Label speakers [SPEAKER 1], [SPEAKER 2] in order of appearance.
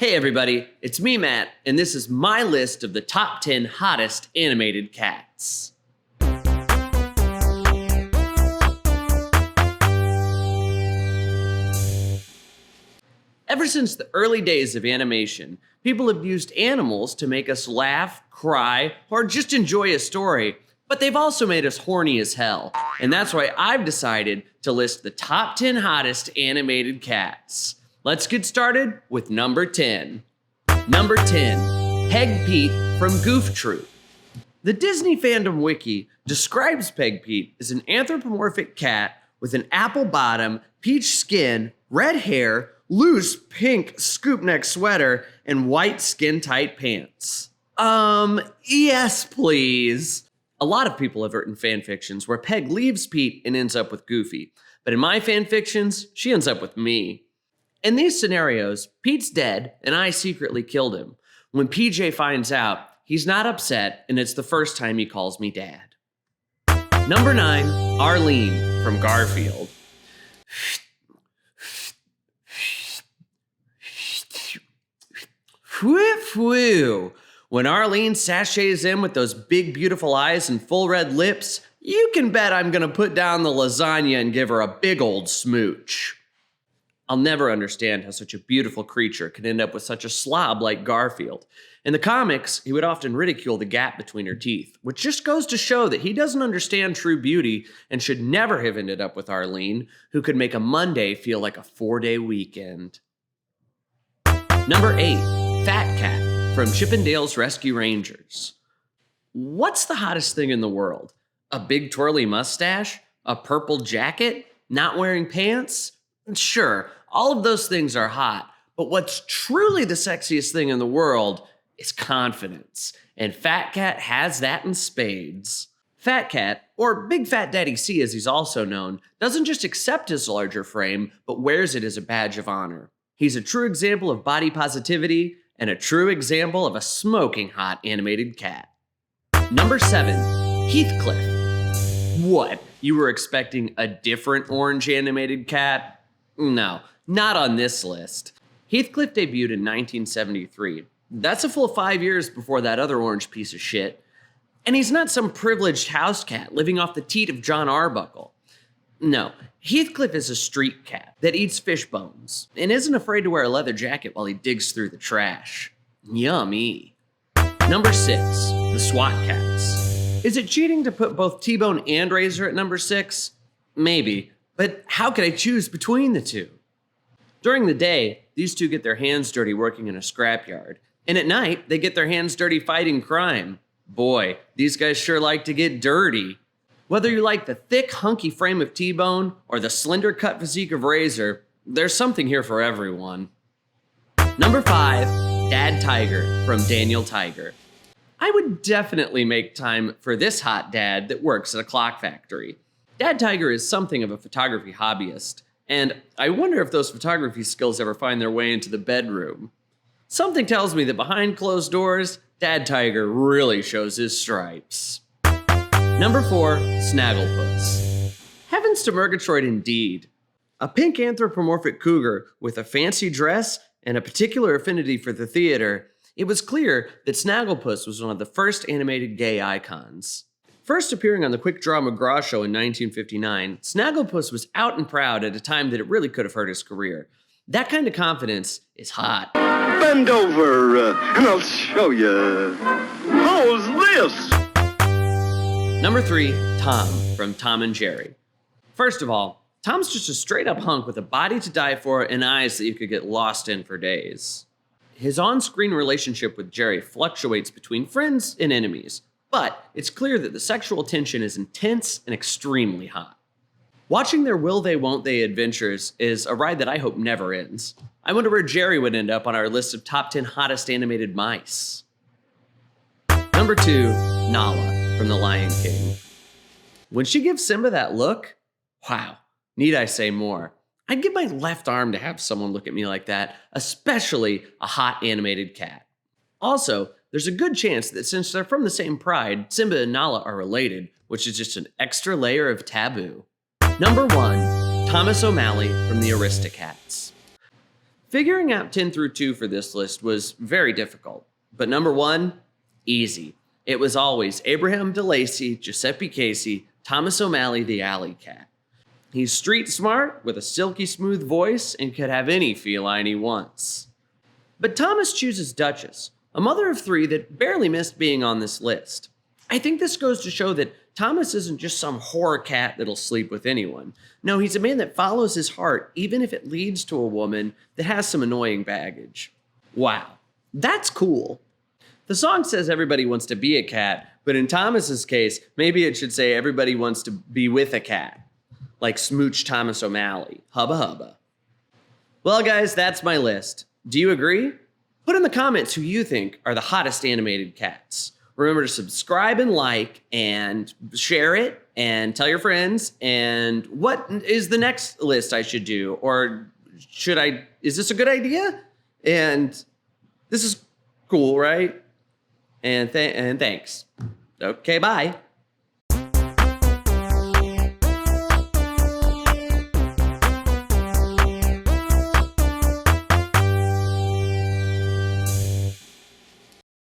[SPEAKER 1] Hey everybody, it's me Matt, and this is my list of the top 10 hottest animated cats. Ever since the early days of animation, people have used animals to make us laugh, cry, or just enjoy a story, but they've also made us horny as hell. And that's why I've decided to list the top 10 hottest animated cats. Let's get started with number 10. Number 10, Pegg Pete from Goof Troop. The Disney Fandom Wiki describes Pegg Pete as an anthropomorphic cat with an apple bottom, peach skin, red hair, loose pink scoop neck sweater, and white skin-tight pants. Yes, please. A lot of people have written fan fictions where Peg leaves Pete and ends up with Goofy. But in my fan fictions, she ends up with me. In these scenarios, Pete's dead and I secretly killed him. When PJ finds out, he's not upset and it's the first time he calls me dad. Number 9, Arlene from Garfield. Whoo! When Arlene sachets in with those big beautiful eyes and full red lips, you can bet I'm gonna put down the lasagna and give her a big old smooch. I'll never understand how such a beautiful creature could end up with such a slob like Garfield. In the comics, he would often ridicule the gap between her teeth, which just goes to show that he doesn't understand true beauty and should never have ended up with Arlene, who could make a Monday feel like a 4-day weekend. Number 8, Fat Cat from Chippendale's Rescue Rangers. What's the hottest thing in the world? A big twirly mustache? A purple jacket? Not wearing pants? Sure, all of those things are hot, but what's truly the sexiest thing in the world is confidence, and Fat Cat has that in spades. Fat Cat, or Big Fat Daddy C as he's also known, doesn't just accept his larger frame, but wears it as a badge of honor. He's a true example of body positivity, and a true example of a smoking hot animated cat. Number 7, Heathcliff. What, you were expecting a different orange animated cat? No, not on this list. Heathcliff debuted in 1973. That's a full 5 years before that other orange piece of shit. And he's not some privileged house cat living off the teat of John Arbuckle. No, Heathcliff is a street cat that eats fish bones and isn't afraid to wear a leather jacket while he digs through the trash. Yummy. Number 6, the SWAT Cats. Is it cheating to put both T-Bone and Razor at number 6? Maybe. But how could I choose between the two? During the day, these two get their hands dirty working in a scrapyard. And at night, they get their hands dirty fighting crime. Boy, these guys sure like to get dirty. Whether you like the thick, hunky frame of T-Bone or the slender cut physique of Razor, there's something here for everyone. Number 5, Dad Tiger from Daniel Tiger. I would definitely make time for this hot dad that works at a clock factory. Dad Tiger is something of a photography hobbyist, and I wonder if those photography skills ever find their way into the bedroom. Something tells me that behind closed doors, Dad Tiger really shows his stripes. Number 4, Snagglepuss. Heavens to Murgatroyd indeed. A pink anthropomorphic cougar with a fancy dress and a particular affinity for the theater, it was clear that Snagglepuss was one of the first animated gay icons. First appearing on the Quick Draw McGraw show in 1959, Snagglepuss was out and proud at a time that it really could have hurt his career. That kind of confidence is hot.
[SPEAKER 2] Bend over and I'll show you. How's this?
[SPEAKER 1] Number 3, Tom from Tom and Jerry. First of all, Tom's just a straight up hunk with a body to die for and eyes that you could get lost in for days. His on-screen relationship with Jerry fluctuates between friends and enemies. But it's clear that the sexual tension is intense and extremely hot. Watching their will they won't they adventures is a ride that I hope never ends. I wonder where Jerry would end up on our list of top 10 hottest animated mice. Number 2, Nala from The Lion King. When she gives Simba that look, wow, need I say more? I'd give my left arm to have someone look at me like that, especially a hot animated cat. Also, there's a good chance that since they're from the same pride, Simba and Nala are related, which is just an extra layer of taboo. Number 1, Thomas O'Malley from the Aristocats. Figuring out 10 through 2 for this list was very difficult, but number 1, easy. It was always Abraham DeLacy, Giuseppe Casey, Thomas O'Malley the alley cat. He's street smart with a silky smooth voice and could have any feline he wants. But Thomas chooses Duchess, a mother of 3 that barely missed being on this list. I think this goes to show that Thomas isn't just some horror cat that'll sleep with anyone. No, he's a man that follows his heart, even if it leads to a woman that has some annoying baggage. Wow, that's cool. The song says everybody wants to be a cat, but in Thomas's case, maybe it should say everybody wants to be with a cat. Like Smooch Thomas O'Malley. Hubba hubba. Well, guys, that's my list. Do you agree? Put in the comments who you think are the hottest animated cats. Remember to subscribe and like and share it and tell your friends. And what is the next list I should do? Or is this a good idea? And this is cool, right? And thanks. Okay, bye.